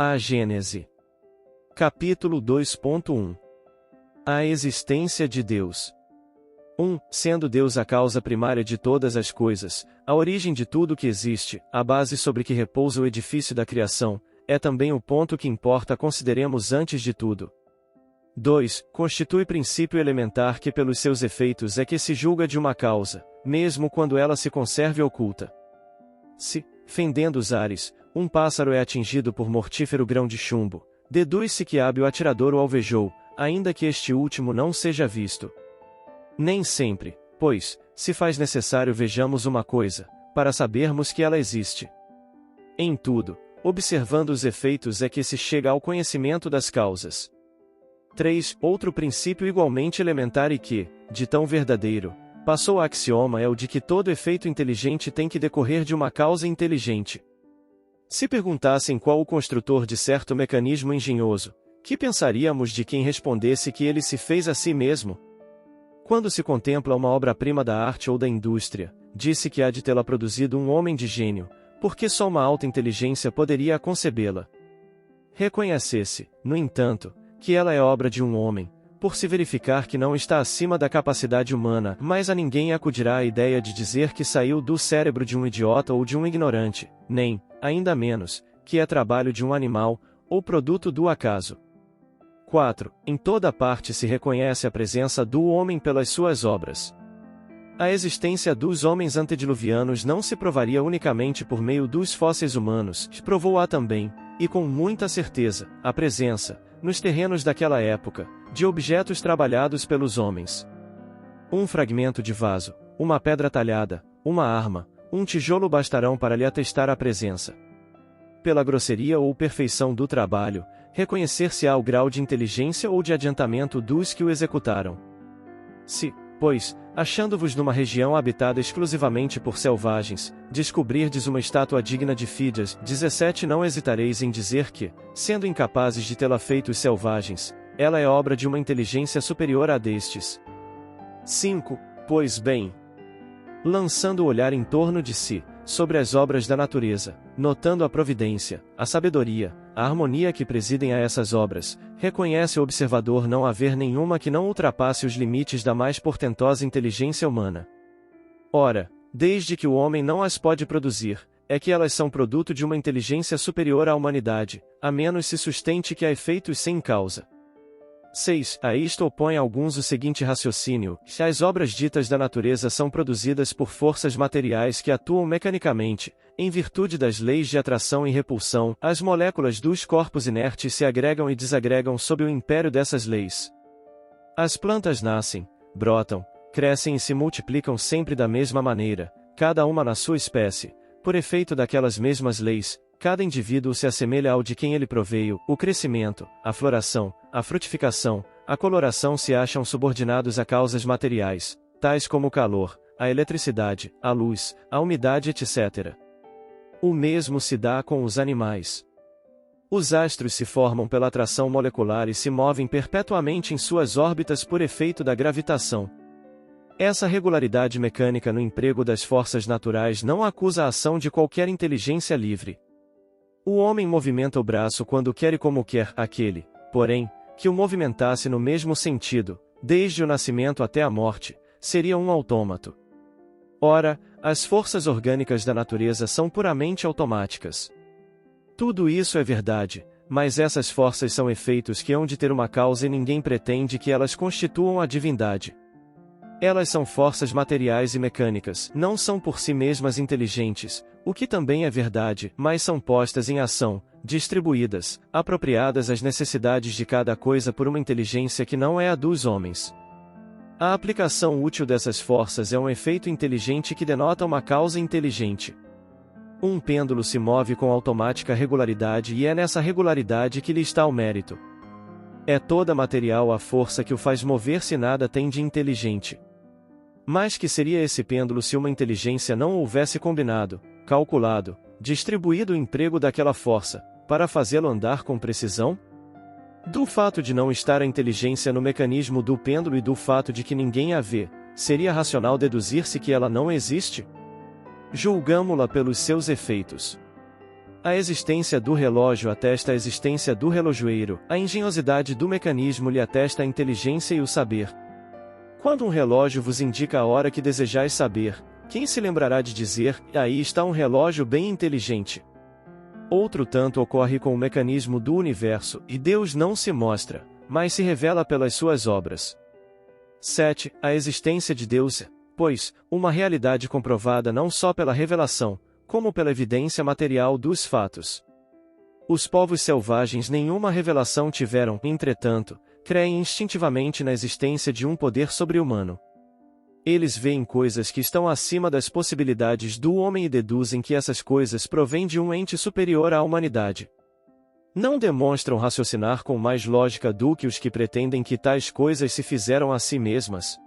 A Gênese. Capítulo 2.1. A existência de Deus. 1. Sendo Deus a causa primária de todas as coisas, a origem de tudo que existe, a base sobre que repousa o edifício da criação, é também o ponto que importa consideremos antes de tudo. 2. Constitui princípio elementar que pelos seus efeitos é que se julga de uma causa, mesmo quando ela se conserve oculta. Se, fendendo os ares, um pássaro é atingido por mortífero grão de chumbo, deduz-se que hábil atirador o alvejou, ainda que este último não seja visto. Nem sempre, pois, se faz necessário vejamos uma coisa, para sabermos que ela existe. Em tudo, observando os efeitos é que se chega ao conhecimento das causas. 3. Outro princípio igualmente elementar e que, de tão verdadeiro, passou a axioma é o de que todo efeito inteligente tem que decorrer de uma causa inteligente. Se perguntassem qual o construtor de certo mecanismo engenhoso, que pensaríamos de quem respondesse que ele se fez a si mesmo? Quando se contempla uma obra-prima da arte ou da indústria, disse que há de tê-la produzido um homem de gênio, porque só uma alta inteligência poderia concebê-la. Reconhecesse, no entanto, que ela é obra de um homem, por se verificar que não está acima da capacidade humana, mas a ninguém acudirá a ideia de dizer que saiu do cérebro de um idiota ou de um ignorante, nem, ainda menos, que é trabalho de um animal, ou produto do acaso. 4. Em toda parte se reconhece a presença do homem pelas suas obras. A existência dos homens antediluvianos não se provaria unicamente por meio dos fósseis humanos, provou-a também, e com muita certeza, a presença, nos terrenos daquela época, de objetos trabalhados pelos homens. Um fragmento de vaso, uma pedra talhada, uma arma, um tijolo bastarão para lhe atestar a presença. Pela grosseria ou perfeição do trabalho, reconhecer-se-á o grau de inteligência ou de adiantamento dos que o executaram. Se, pois, achando-vos numa região habitada exclusivamente por selvagens, descobrirdes uma estátua digna de Fídias, 17 não hesitareis em dizer que, sendo incapazes de tê-la feito os selvagens, ela é obra de uma inteligência superior à destes. 5. Pois bem, lançando o olhar em torno de si, sobre as obras da natureza, notando a providência, a sabedoria, a harmonia que presidem a essas obras, reconhece o observador não haver nenhuma que não ultrapasse os limites da mais portentosa inteligência humana. Ora, desde que o homem não as pode produzir, é que elas são produto de uma inteligência superior à humanidade, a menos se sustente que há efeitos sem causa. 6. A isto opõe alguns o seguinte raciocínio: se as obras ditas da natureza são produzidas por forças materiais que atuam mecanicamente, em virtude das leis de atração e repulsão, as moléculas dos corpos inertes se agregam e desagregam sob o império dessas leis. As plantas nascem, brotam, crescem e se multiplicam sempre da mesma maneira, cada uma na sua espécie, por efeito daquelas mesmas leis. Cada indivíduo se assemelha ao de quem ele proveio, o crescimento, a floração, a frutificação, a coloração se acham subordinados a causas materiais, tais como o calor, a eletricidade, a luz, a umidade etc. O mesmo se dá com os animais. Os astros se formam pela atração molecular e se movem perpetuamente em suas órbitas por efeito da gravitação. Essa regularidade mecânica no emprego das forças naturais não acusa a ação de qualquer inteligência livre. O homem movimenta o braço quando quer e como quer, aquele, porém, que o movimentasse no mesmo sentido, desde o nascimento até a morte, seria um autômato. Ora, as forças orgânicas da natureza são puramente automáticas. Tudo isso é verdade, mas essas forças são efeitos que hão de ter uma causa e ninguém pretende que elas constituam a divindade. Elas são forças materiais e mecânicas, não são por si mesmas inteligentes, o que também é verdade, mas são postas em ação, distribuídas, apropriadas às necessidades de cada coisa por uma inteligência que não é a dos homens. A aplicação útil dessas forças é um efeito inteligente que denota uma causa inteligente. Um pêndulo se move com automática regularidade e é nessa regularidade que lhe está o mérito. É toda material a força que o faz mover-se e nada tem de inteligente. Mas que seria esse pêndulo se uma inteligência não houvesse combinado, calculado, distribuído o emprego daquela força, para fazê-lo andar com precisão? Do fato de não estar a inteligência no mecanismo do pêndulo e do fato de que ninguém a vê, seria racional deduzir-se que ela não existe? Julgamo-la pelos seus efeitos. A existência do relógio atesta a existência do relojoeiro, a engenhosidade do mecanismo lhe atesta a inteligência e o saber. Quando um relógio vos indica a hora que desejais saber, quem se lembrará de dizer, aí está um relógio bem inteligente? Outro tanto ocorre com o mecanismo do universo, e Deus não se mostra, mas se revela pelas suas obras. 7. A existência de Deus é, pois, uma realidade comprovada não só pela revelação, como pela evidência material dos fatos. Os povos selvagens nenhuma revelação tiveram, entretanto, creem instintivamente na existência de um poder sobre-humano. Eles veem coisas que estão acima das possibilidades do homem e deduzem que essas coisas provêm de um ente superior à humanidade. Não demonstram raciocinar com mais lógica do que os que pretendem que tais coisas se fizeram a si mesmas.